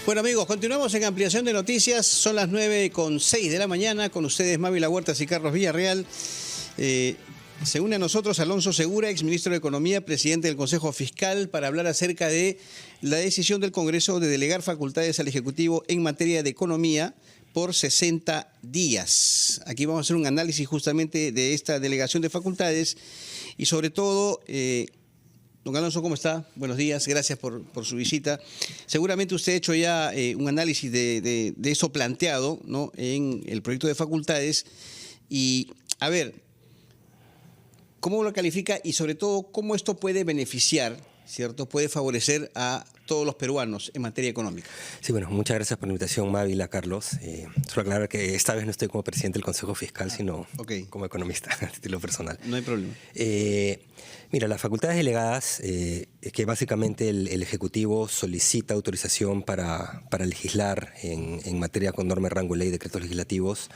Bueno amigos, continuamos en ampliación de noticias. Son las 9:06 de la mañana. Con ustedes Mávila Huertas y Carlos Villarreal. Se une a nosotros Alonso Segura, exministro de Economía, presidente del Consejo Fiscal, para hablar acerca de la decisión del Congreso de delegar facultades al Ejecutivo en materia de economía por 60 días. Aquí vamos a hacer un análisis justamente de esta delegación de facultades y sobre todo... Don Alonso, ¿cómo está? Buenos días, gracias por su visita. Seguramente usted ha hecho ya un análisis de eso planteado, ¿no?, en el proyecto de facultades. Y, a ver, ¿cómo lo califica y sobre todo cómo esto puede beneficiar, ¿cierto?, puede favorecer a todos los peruanos en materia económica? Sí, bueno, muchas gracias por la invitación, Mávila, Carlos. Solo aclarar que esta vez no estoy como presidente del Consejo Fiscal, sino como economista, a título personal. No hay problema. Mira, las facultades delegadas, que básicamente el Ejecutivo solicita autorización para legislar en materia con norma de rango de ley, decretos legislativos,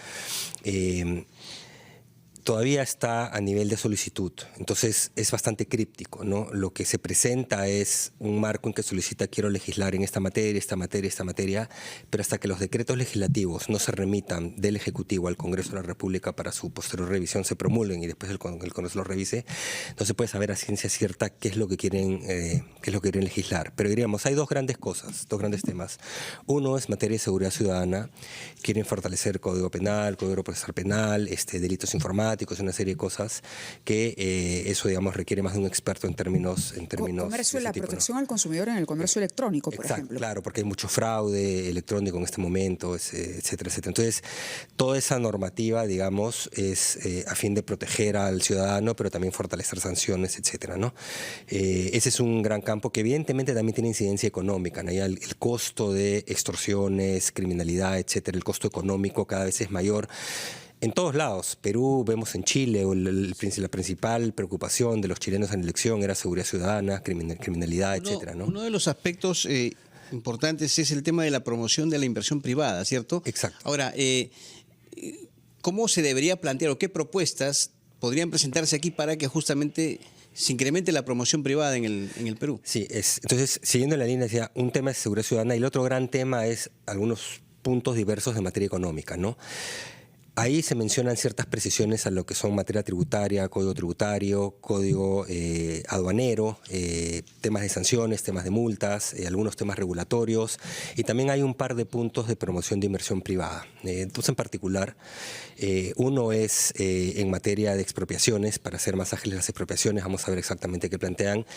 todavía está a nivel de solicitud, entonces es bastante críptico, ¿no? Lo que se presenta es un marco en que solicita quiero legislar en esta materia, pero hasta que los decretos legislativos no se remitan del Ejecutivo al Congreso de la República para su posterior revisión, se promulguen y después el Congreso los revise, no se puede saber a ciencia cierta qué es lo que quieren legislar. Pero diríamos, hay dos grandes cosas, dos grandes temas. Uno es materia de seguridad ciudadana, quieren fortalecer el Código Penal, Código Procesal Penal, delitos informáticos, una serie de cosas que eso, digamos, requiere más de un experto en términos comercio y la protección al consumidor en el comercio electrónico, por ejemplo. Claro, porque hay mucho fraude electrónico en este momento, etcétera, etcétera. Entonces, toda esa normativa, digamos, es a fin de proteger al ciudadano, pero también fortalecer sanciones, etcétera, ¿no? Ese es un gran campo que evidentemente también tiene incidencia económica, ¿no? Ya el costo de extorsiones, criminalidad, etcétera, el costo económico cada vez es mayor. En todos lados, Perú, vemos en Chile, la principal preocupación de los chilenos en elección era seguridad ciudadana, criminalidad, etcétera, ¿no? Uno de los aspectos importantes es el tema de la promoción de la inversión privada, ¿cierto? Exacto. Ahora, ¿cómo se debería plantear o qué propuestas podrían presentarse aquí para que justamente se incremente la promoción privada en el Perú? Sí, entonces, siguiendo la línea, decía, un tema es seguridad ciudadana y el otro gran tema es algunos puntos diversos de materia económica, ¿no? Ahí se mencionan ciertas precisiones a lo que son materia tributaria, código tributario, código aduanero, temas de sanciones, temas de multas, algunos temas regulatorios y también hay un par de puntos de promoción de inversión privada. Dos en particular, uno es en materia de expropiaciones, para hacer más ágiles las expropiaciones, vamos a ver exactamente qué plantean,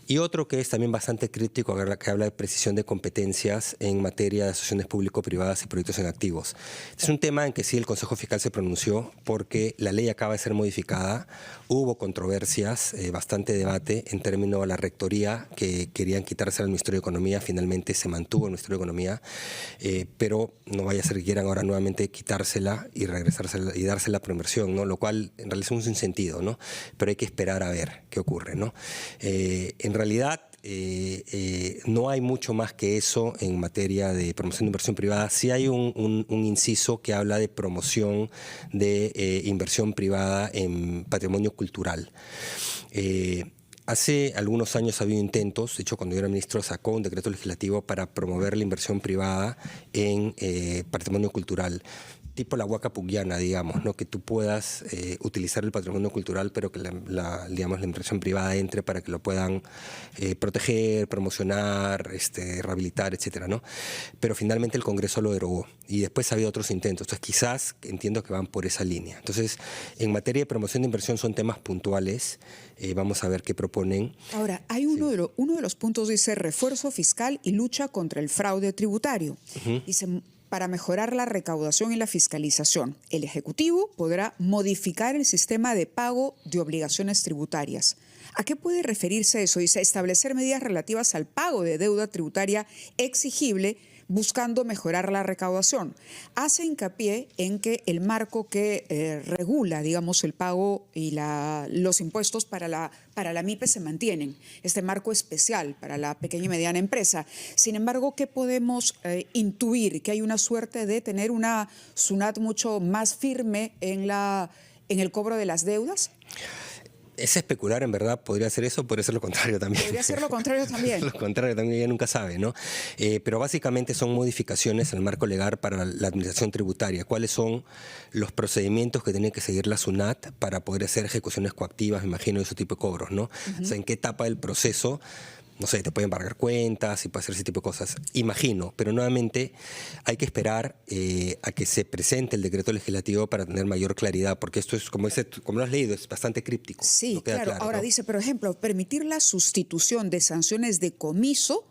y otro que es también bastante crítico, que habla de precisión de competencias en materia de asociaciones público-privadas y proyectos en activos. Es un tema en que sí el Consejo Fiscal se pronunció porque la ley acaba de ser modificada, hubo controversias, bastante debate en términos de la rectoría que querían quitarse al Ministerio de Economía, finalmente se mantuvo el Ministerio de Economía, pero no vaya a ser que quieran ahora nuevamente quitársela y regresársela y dársela por inversión, ¿no? Lo cual en realidad es un sinsentido, ¿no? Pero hay que esperar a ver qué ocurre, ¿no? En realidad, no hay mucho más que eso en materia de promoción de inversión privada. Sí hay un inciso que habla de promoción de inversión privada en patrimonio cultural. Hace algunos años ha habido intentos, de hecho cuando yo era ministro sacó un decreto legislativo para promover la inversión privada en patrimonio cultural, tipo la huaca pugliana, digamos, ¿no? Que tú puedas utilizar el patrimonio cultural, pero que digamos, la inversión privada entre para que lo puedan proteger, promocionar, rehabilitar, etcétera, ¿no? Pero finalmente el Congreso lo derogó y después ha habido otros intentos. Entonces quizás entiendo que van por esa línea. Entonces, en materia de promoción de inversión son temas puntuales. Vamos a ver qué proponen. Ahora, hay uno de los puntos dice refuerzo fiscal y lucha contra el fraude tributario. Dice, para mejorar la recaudación y la fiscalización, el Ejecutivo podrá modificar el sistema de pago de obligaciones tributarias. ¿A qué puede referirse eso? Dice, establecer medidas relativas al pago de deuda tributaria exigible buscando mejorar la recaudación. Hace hincapié en que el marco que regula, digamos, el pago y los impuestos para la MIPE se mantienen. Este marco especial para la pequeña y mediana empresa. Sin embargo, ¿qué podemos intuir? Que hay una suerte de tener una SUNAT mucho más firme en el cobro de las deudas. Es especular, en verdad, podría ser eso, podría ser lo contrario también. Podría ser lo contrario también. Lo contrario también, ella nunca sabe, ¿no? Pero básicamente son modificaciones al marco legal para la administración tributaria. ¿Cuáles son los procedimientos que tiene que seguir la SUNAT para poder hacer ejecuciones coactivas, me imagino, de ese tipo de cobros, ¿no? O sea, ¿en qué etapa del proceso? No sé, te pueden embargar cuentas y puede hacer ese tipo de cosas. Imagino, pero nuevamente hay que esperar a que se presente el decreto legislativo para tener mayor claridad, porque esto es, como lo has leído, es bastante críptico. Sí, no queda claro. Ahora ¿no? dice, por ejemplo, permitir la sustitución de sanciones de comiso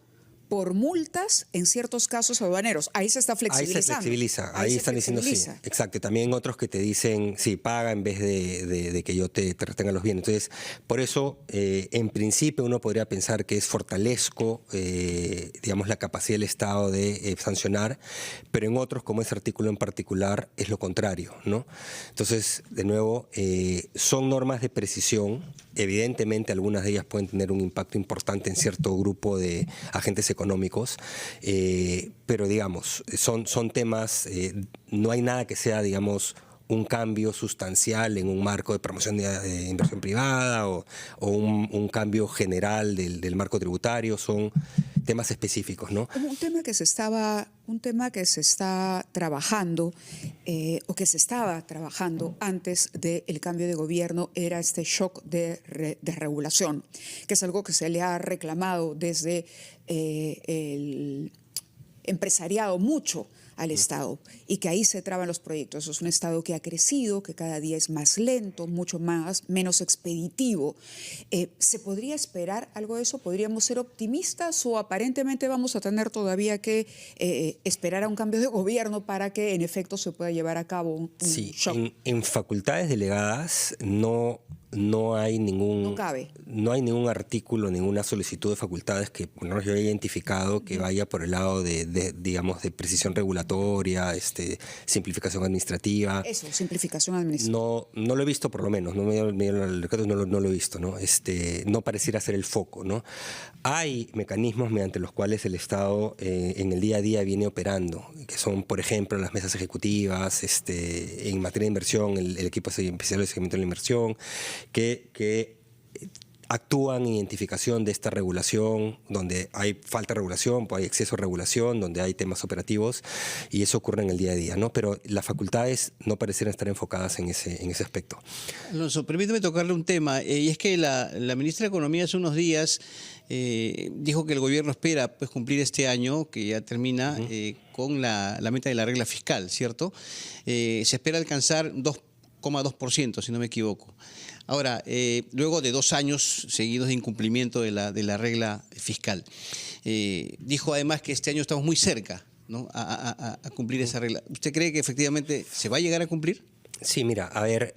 por multas en ciertos casos aduaneros. Ahí se está flexibilizando. Ahí se flexibiliza, ahí están diciendo sí. Exacto, también otros que te dicen, sí, paga en vez de que yo te retenga los bienes. Entonces, por eso, en principio uno podría pensar que es fortalezco, digamos, la capacidad del Estado de sancionar, pero en otros, como ese artículo en particular, es lo contrario, ¿no? Entonces, de nuevo, son normas de precisión. Evidentemente, algunas de ellas pueden tener un impacto importante en cierto grupo de agentes económicos, pero digamos, son temas, no hay nada que sea, digamos, un cambio sustancial en un marco de promoción de inversión privada o un cambio general del marco tributario, son temas específicos, ¿no? Un tema que se está trabajando o que se estaba trabajando antes del cambio de gobierno era este shock de regulación, que es algo que se le ha reclamado desde el empresariado mucho al Estado y que ahí se traban los proyectos. Es un Estado que ha crecido, que cada día es más lento, menos expeditivo. ¿Se podría esperar algo de eso? ¿Podríamos ser optimistas o aparentemente vamos a tener todavía que esperar a un cambio de gobierno para que en efecto se pueda llevar a cabo un shock? En facultades delegadas no hay ningún artículo, ninguna solicitud de facultades que yo haya identificado que vaya por el lado digamos, de precisión regulatoria, simplificación administrativa. Eso, simplificación administrativa. No lo he visto, por lo menos, no lo he visto, ¿no? No pareciera ser el foco, ¿no? Hay mecanismos mediante los cuales el Estado en el día a día viene operando, que son, por ejemplo, las mesas ejecutivas, en materia de inversión, el equipo especial de seguimiento de la inversión, que actúan en identificación de esta regulación, donde hay falta de regulación, pues hay exceso de regulación, donde hay temas operativos, y eso ocurre en el día a día, ¿no? Pero las facultades no parecieran estar enfocadas en ese aspecto. Alonso, permíteme tocarle un tema, y es que la ministra de Economía hace unos días dijo que el gobierno espera pues, cumplir este año, que ya termina, con la meta de la regla fiscal, ¿cierto? Se espera alcanzar 2,2%, si no me equivoco. Ahora, luego de 2 años seguidos de incumplimiento de la regla fiscal, dijo además que este año estamos muy cerca, ¿no? a cumplir esa regla. ¿Usted cree que efectivamente se va a llegar a cumplir? Sí, mira, a ver,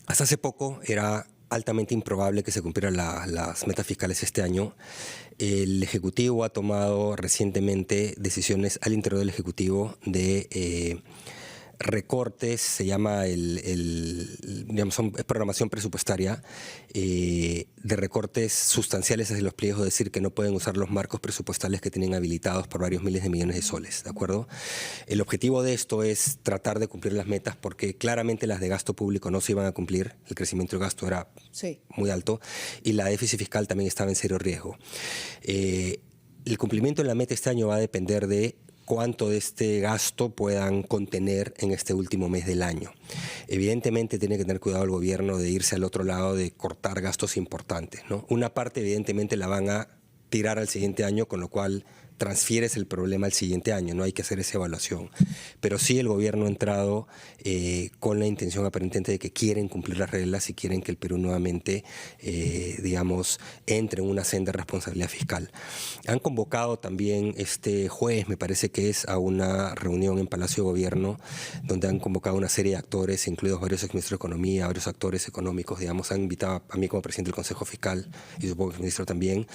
hasta hace poco era altamente improbable que se cumplieran las metas fiscales este año. El Ejecutivo ha tomado recientemente decisiones al interior del Ejecutivo de recortes, se llama digamos, es programación presupuestaria, de recortes sustanciales hacia los pliegos, es decir, que no pueden usar los marcos presupuestales que tienen habilitados por varios miles de millones de soles, ¿de acuerdo? El objetivo de esto es tratar de cumplir las metas porque claramente las de gasto público no se iban a cumplir, el crecimiento del gasto era muy alto y la déficit fiscal también estaba en serio riesgo. El cumplimiento de la meta este año va a depender de cuánto de este gasto puedan contener en este último mes del año. Evidentemente tiene que tener cuidado el gobierno de irse al otro lado, de cortar gastos importantes, ¿no? Una parte evidentemente la van a tirar al siguiente año, con lo cual transfieres el problema al siguiente año, no hay que hacer esa evaluación. Pero sí el gobierno ha entrado con la intención aparentemente de que quieren cumplir las reglas y quieren que el Perú nuevamente, digamos, entre en una senda de responsabilidad fiscal. Han convocado también este jueves, me parece que es, a una reunión en Palacio de Gobierno, donde han convocado una serie de actores, incluidos varios exministros de Economía, varios actores económicos, digamos, han invitado a mí como presidente del Consejo Fiscal, y supongo que el ministro también,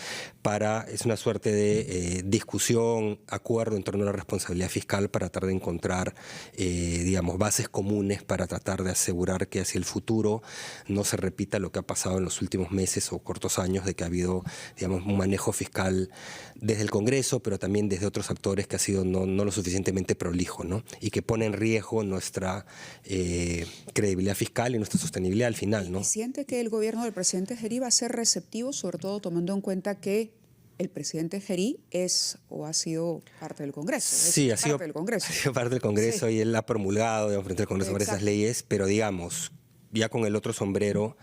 es una suerte de discusión discusión, acuerdo en torno a la responsabilidad fiscal para tratar de encontrar, digamos, bases comunes para tratar de asegurar que hacia el futuro no se repita lo que ha pasado en los últimos meses o cortos años, de que ha habido, digamos, un manejo fiscal desde el Congreso, pero también desde otros actores que ha sido no lo suficientemente prolijo, ¿no? Y que pone en riesgo nuestra credibilidad fiscal y nuestra sostenibilidad al final, ¿no? ¿Y siente que el gobierno del presidente Gerí va a ser receptivo, sobre todo tomando en cuenta que el presidente Gerí es o ha sido parte del Congreso? Sí, ha sido parte del Congreso, sí. Y él ha promulgado, digamos, frente al Congreso varias esas leyes, pero digamos, ya con el otro sombrero,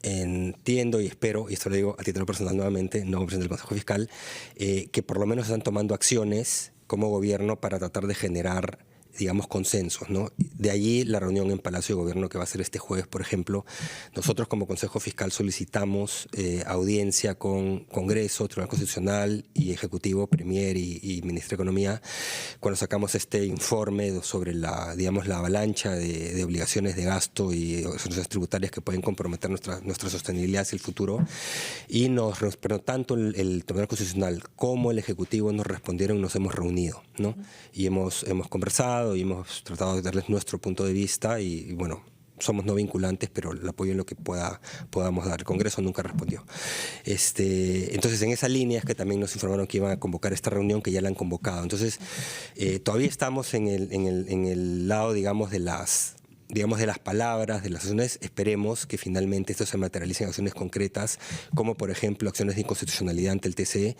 entiendo y espero, y esto lo digo a título personal nuevamente, no como presidente del Consejo Fiscal, que por lo menos están tomando acciones como gobierno para tratar de generar, digamos, consensos, ¿no? De allí la reunión en Palacio de Gobierno que va a ser este jueves, por ejemplo. Nosotros como Consejo Fiscal solicitamos audiencia con Congreso, Tribunal Constitucional y Ejecutivo, Premier y Ministro de Economía, cuando sacamos este informe sobre la, digamos, la avalancha de obligaciones de gasto y obligaciones tributarias que pueden comprometer nuestra sostenibilidad hacia el futuro. Y pero tanto el Tribunal Constitucional como el Ejecutivo nos respondieron y nos hemos reunido, ¿no? Y hemos conversado y hemos tratado de darles nuestro punto de vista y bueno, somos no vinculantes, pero el apoyo en lo que podamos dar. El Congreso nunca respondió. Entonces, en esa línea es que también nos informaron que iban a convocar esta reunión, que ya la han convocado. Entonces, todavía estamos en el lado, digamos, de las palabras, de las acciones. Esperemos que finalmente esto se materialice en acciones concretas, como por ejemplo acciones de inconstitucionalidad ante el TCE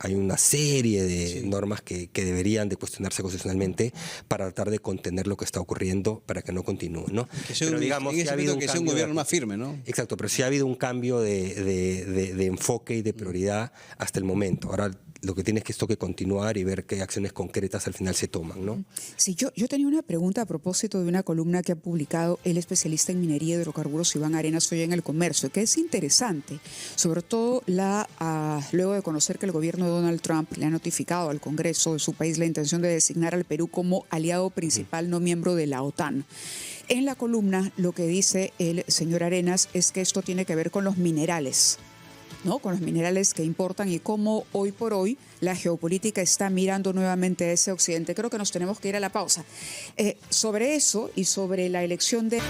hay una serie de normas que deberían de cuestionarse constitucionalmente para tratar de contener lo que está ocurriendo para que no continúe, ¿no? Pero digamos que ha habido un gobierno más firme, ¿no? Exacto, pero sí ha habido un cambio de enfoque y de prioridad hasta el momento. Ahora lo que tiene es que esto que continuar y ver qué acciones concretas al final se toman, ¿no? Sí, yo tenía una pregunta a propósito de una columna que ha publicado el especialista en minería y hidrocarburos Iván Arenas hoy en El Comercio, que es interesante, sobre todo luego de conocer que el gobierno de Donald Trump le ha notificado al Congreso de su país la intención de designar al Perú como aliado principal no miembro de la OTAN. En la columna lo que dice el señor Arenas es que esto tiene que ver con los minerales, ¿no? Con los minerales que importan y cómo hoy por hoy la geopolítica está mirando nuevamente a ese occidente. Creo que nos tenemos que ir a la pausa. Sobre eso y sobre la elección de...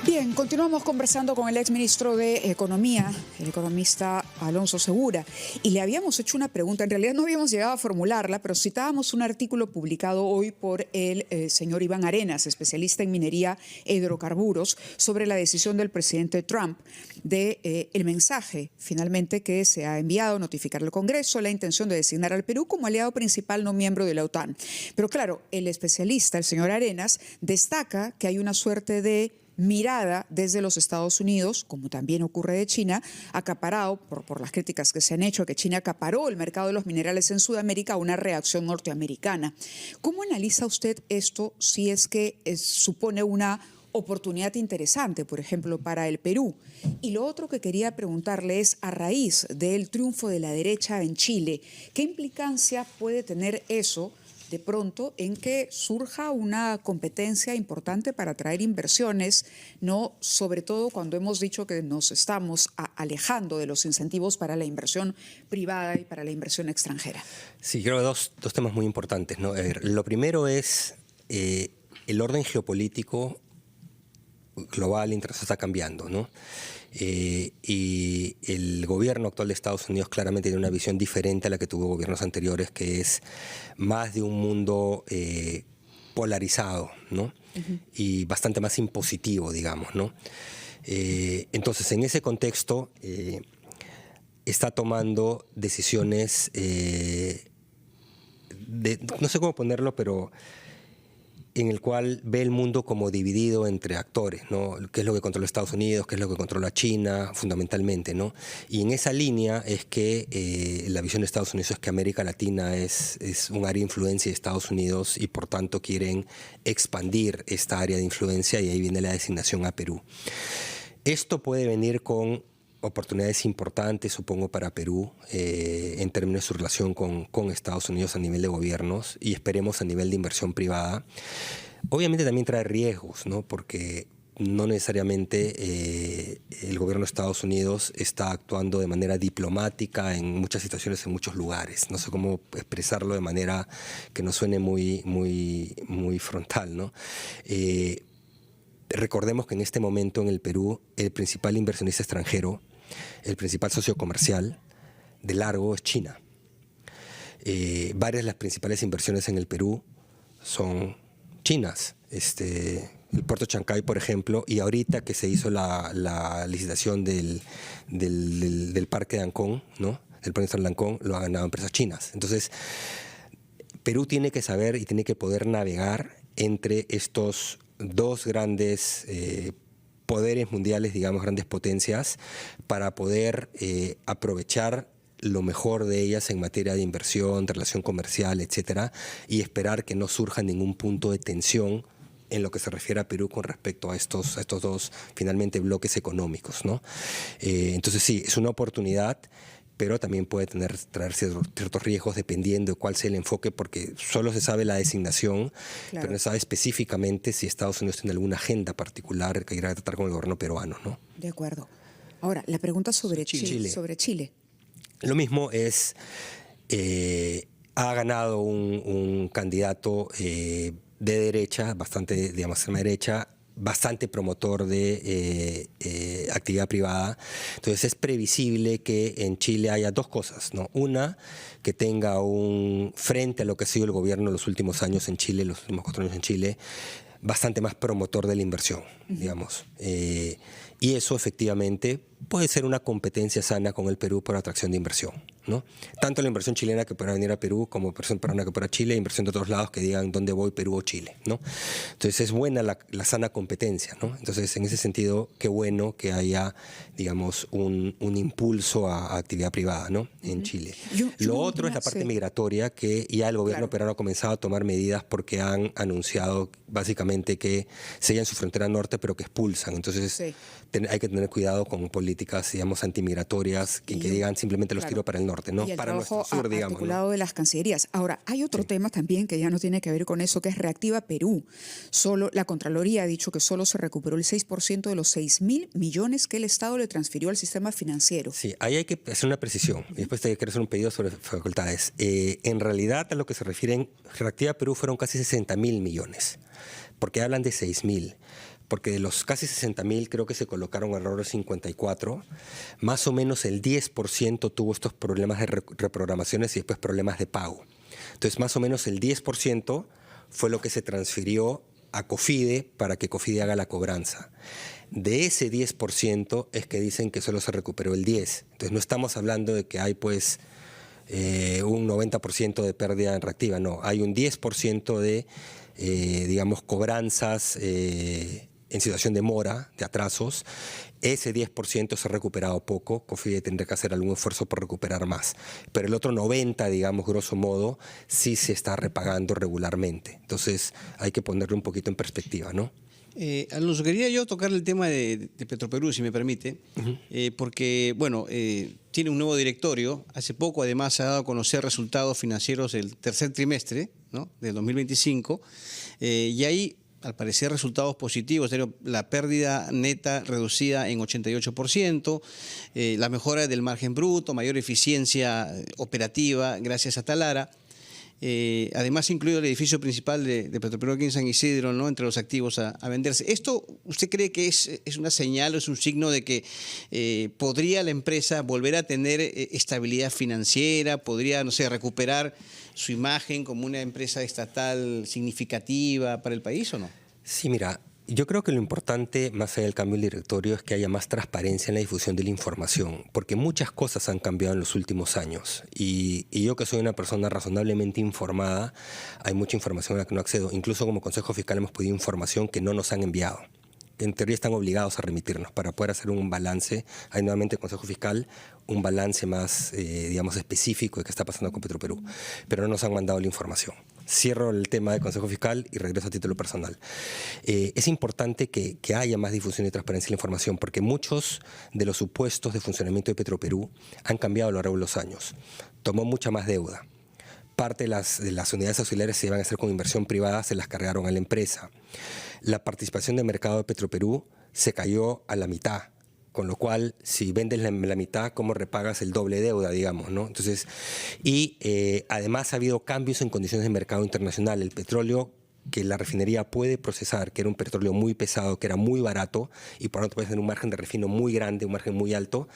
Bien, continuamos conversando con el exministro de Economía, el economista Alonso Segura, y le habíamos hecho una pregunta, en realidad no habíamos llegado a formularla, pero citábamos un artículo publicado hoy por el señor Iván Arenas, especialista en minería e hidrocarburos, sobre la decisión del presidente Trump de el mensaje finalmente que se ha enviado, notificar al Congreso la intención de designar al Perú como aliado principal no miembro de la OTAN. Pero claro, el especialista, el señor Arenas, destaca que hay una suerte de mirada desde los Estados Unidos, como también ocurre de China, acaparado por las críticas que se han hecho, que China acaparó el mercado de los minerales en Sudamérica, una reacción norteamericana. ¿Cómo analiza usted esto si es que supone una oportunidad interesante, por ejemplo, para el Perú? Y lo otro que quería preguntarle es, a raíz del triunfo de la derecha en Chile, ¿qué implicancia puede tener eso de pronto en que surja una competencia importante para atraer inversiones, no, sobre todo cuando hemos dicho que nos estamos alejando de los incentivos para la inversión privada y para la inversión extranjera? Sí, creo que dos temas muy importantes, ¿no? Lo primero es el orden geopolítico global internacional está cambiando, ¿no? Y el gobierno actual de Estados Unidos claramente tiene una visión diferente a la que tuvo gobiernos anteriores, que es más de un mundo polarizado, ¿no? Y bastante más impositivo, digamos, ¿no? Entonces, en ese contexto, está tomando decisiones, no sé cómo ponerlo, pero en el cual ve el mundo como dividido entre actores, ¿no? ¿Qué es lo que controla Estados Unidos? ¿Qué es lo que controla China? Fundamentalmente, ¿no? Y en esa línea es que la visión de Estados Unidos es que América Latina es un área de influencia de Estados Unidos y por tanto quieren expandir esta área de influencia, y ahí viene la designación a Perú. Esto puede venir con oportunidades importantes, supongo, para Perú en términos de su relación con Estados Unidos a nivel de gobiernos, y esperemos a nivel de inversión privada. Obviamente también trae riesgos, ¿no? Porque no necesariamente el gobierno de Estados Unidos está actuando de manera diplomática en muchas situaciones, en muchos lugares. No sé cómo expresarlo de manera que no suene muy frontal, ¿no? Recordemos que en este momento en el Perú el principal inversionista extranjero, el principal socio comercial de largo es China. Varias de las principales inversiones en el Perú son chinas. El puerto de Chancay, por ejemplo, y ahorita que se hizo la licitación del parque de Ancón, ¿no? El proyecto de Ancón lo han ganado empresas chinas. Entonces, Perú tiene que saber y tiene que poder navegar entre estos dos grandes poderes mundiales, digamos, grandes potencias, para poder aprovechar lo mejor de ellas en materia de inversión, de relación comercial, etcétera, y esperar que no surja ningún punto de tensión en lo que se refiere a Perú con respecto a estos dos, finalmente, bloques económicos, ¿no? Entonces sí, es una oportunidad, pero también puede traer ciertos riesgos dependiendo de cuál sea el enfoque, porque solo se sabe la designación, claro, pero no se sabe específicamente si Estados Unidos tiene alguna agenda particular que irá a tratar con el gobierno peruano, ¿no? De acuerdo. Ahora, la pregunta sobre Chile. Lo mismo es, ha ganado un candidato de derecha, bastante, digamos, extrema derecha, bastante promotor de actividad privada. Entonces es previsible que en Chile haya dos cosas, ¿no? Una, que tenga un frente a lo que ha sido el gobierno en los últimos años en Chile, los últimos 4 años en Chile, bastante más promotor de la inversión, digamos. Y eso efectivamente puede ser una competencia sana con el Perú por atracción de inversión, ¿no? Tanto la inversión chilena que pueda venir a Perú como la inversión peruana que pueda a Chile, inversión de otros lados que digan dónde voy, Perú o Chile, ¿no? Entonces es buena la sana competencia, ¿no? Entonces en ese sentido, qué bueno que haya, digamos, un impulso a actividad privada, ¿no? En Chile. Lo otro es la parte migratoria, que ya el gobierno peruano ha comenzado a tomar medidas porque han anunciado básicamente que sellan su frontera norte pero que expulsan. Entonces hay que tener cuidado con políticas, digamos, antimigratorias que digan simplemente los tiro para el norte, ¿no? Y el para nuestro sur, digamos, articulado, ¿no?, de las cancillerías. Ahora, hay otro tema también que ya no tiene que ver con eso, que es Reactiva Perú. Solo la Contraloría ha dicho que solo se recuperó el 6% de los 6.000 millones que el Estado le transfirió al sistema financiero. Sí, ahí hay que hacer una precisión. Y después hay que hacer un pedido sobre facultades. En realidad, a lo que se refieren, Reactiva Perú fueron casi 60.000 millones, porque hablan de 6.000. Porque de los casi 60.000 creo que se colocaron alrededor de 54, más o menos el 10% tuvo estos problemas de reprogramaciones y después problemas de pago. Entonces más o menos el 10% fue lo que se transfirió a COFIDE para que COFIDE haga la cobranza. De ese 10% es que dicen que solo se recuperó el 10%. Entonces no estamos hablando de que hay pues un 90% de pérdida en Reactiva, no, hay un 10% de digamos cobranzas en situación de mora, de atrasos. Ese 10% se ha recuperado poco, COFIDE tendrá que hacer algún esfuerzo por recuperar más, pero el otro 90%, digamos, grosso modo, sí se está repagando regularmente. Entonces hay que ponerlo un poquito en perspectiva, ¿no? Alonso, quería yo tocar el tema de Petroperú, si me permite, porque, bueno, tiene un nuevo directorio. Hace poco, además, se ha dado a conocer resultados financieros del tercer trimestre, ¿no?, del 2025, y ahí, al parecer, resultados positivos. La pérdida neta reducida en 88%, la mejora del margen bruto, mayor eficiencia operativa gracias a Talara. Además, incluido el edificio principal de Petroperú aquí en San Isidro, ¿no?, entre los activos a venderse. ¿Esto usted cree que es una señal o es un signo de que podría la empresa volver a tener estabilidad financiera, podría, no sé, recuperar su imagen como una empresa estatal significativa para el país o no? Sí, mira, yo creo que lo importante, más allá del cambio del directorio, es que haya más transparencia en la difusión de la información, porque muchas cosas han cambiado en los últimos años. Y yo, que soy una persona razonablemente informada, hay mucha información a la que no accedo. Incluso como Consejo Fiscal hemos pedido información que no nos han enviado. En teoría están obligados a remitirnos para poder hacer un balance. Hay nuevamente Consejo Fiscal, un balance más, digamos, específico de qué está pasando con Petroperú. Pero no nos han mandado la información. Cierro el tema de Consejo Fiscal y regreso a título personal. Es importante que haya más difusión y transparencia en la información, porque muchos de los supuestos de funcionamiento de Petroperú han cambiado a lo largo de los años. Tomó mucha más deuda. parte de las unidades auxiliares se iban a hacer con inversión privada, se las cargaron a la empresa. La participación de mercado de Petroperú se cayó a la mitad, con lo cual, si vendes la mitad, ¿cómo repagas el doble deuda, digamos, ¿no? Entonces, además ha habido cambios en condiciones de mercado internacional. El petróleo que la refinería puede procesar, que era un petróleo muy pesado, que era muy barato, y por lo tanto puedes tener un margen de refino muy grande, un margen muy alto,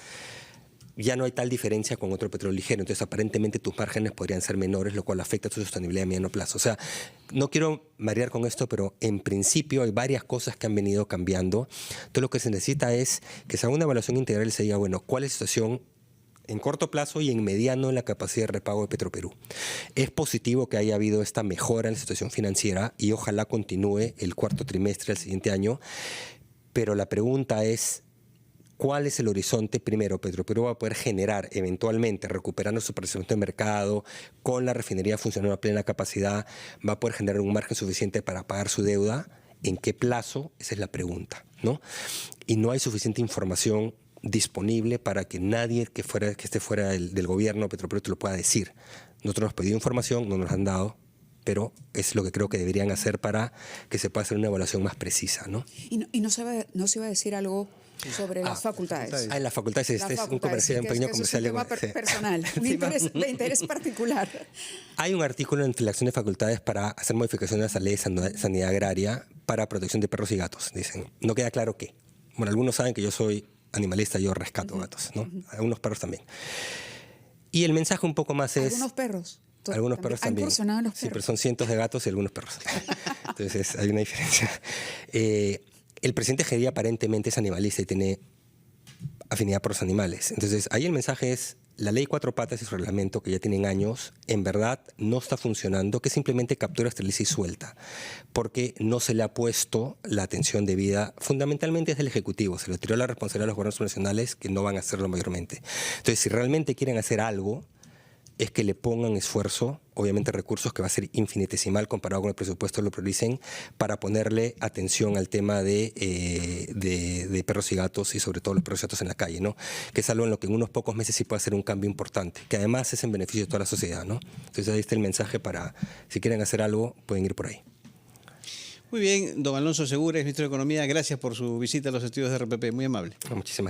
ya no hay tal diferencia con otro petróleo ligero. Entonces, aparentemente tus márgenes podrían ser menores, lo cual afecta a tu sostenibilidad a mediano plazo. O sea, no quiero marear con esto, pero en principio hay varias cosas que han venido cambiando. Entonces, lo que se necesita es que se haga una evaluación integral y se diga, bueno, ¿cuál es la situación en corto plazo y en mediano en la capacidad de repago de Petroperú? Es positivo que haya habido esta mejora en la situación financiera y ojalá continúe el cuarto trimestre del siguiente año, pero la pregunta es, ¿cuál es el horizonte? Primero, Petroperú va a poder generar eventualmente, recuperando su participación de mercado, con la refinería funcionando a plena capacidad, va a poder generar un margen suficiente para pagar su deuda. ¿En qué plazo? Esa es la pregunta, ¿no? Y no hay suficiente información disponible para que nadie que esté fuera del gobierno Petroperú te lo pueda decir. Nosotros hemos pedido información, no nos han dado, pero es lo que creo que deberían hacer para que se pueda hacer una evaluación más precisa, ¿no? Y no se iba a decir algo sobre las facultades. En las facultades, es un comercial, un pequeño comercial. Es un tema personal, de interés particular. Hay un artículo en la acción de facultades para hacer modificaciones a la ley de sanidad agraria para protección de perros y gatos, dicen. No queda claro qué. Bueno, algunos saben que yo soy animalista, yo rescato gatos, ¿no? Algunos perros también. Y el mensaje un poco más es... Algunos perros. Algunos perros también. Los perros. Sí, pero son cientos de gatos y algunos perros. Entonces hay una diferencia. El presidente Gedí aparentemente es animalista y tiene afinidad por los animales. Entonces ahí el mensaje es, la ley 4 patas y su reglamento, que ya tienen años, en verdad no está funcionando, que simplemente captura, esteriliza y suelta, porque no se le ha puesto la atención debida, fundamentalmente desde el Ejecutivo. Se le tiró la responsabilidad a los gobiernos nacionales, que no van a hacerlo mayormente. Entonces, si realmente quieren hacer algo, es que le pongan esfuerzo, obviamente recursos, que va a ser infinitesimal comparado con el presupuesto, lo prioricen, para ponerle atención al tema de perros y gatos, y sobre todo los perros y gatos en la calle, ¿no? Que es algo en lo que en unos pocos meses sí puede hacer un cambio importante, que además es en beneficio de toda la sociedad, ¿no? Entonces ahí está el mensaje para, si quieren hacer algo, pueden ir por ahí. Muy bien, don Alonso Segura, ministro de Economía, gracias por su visita a los estudios de RPP, muy amable. Muchísimas gracias.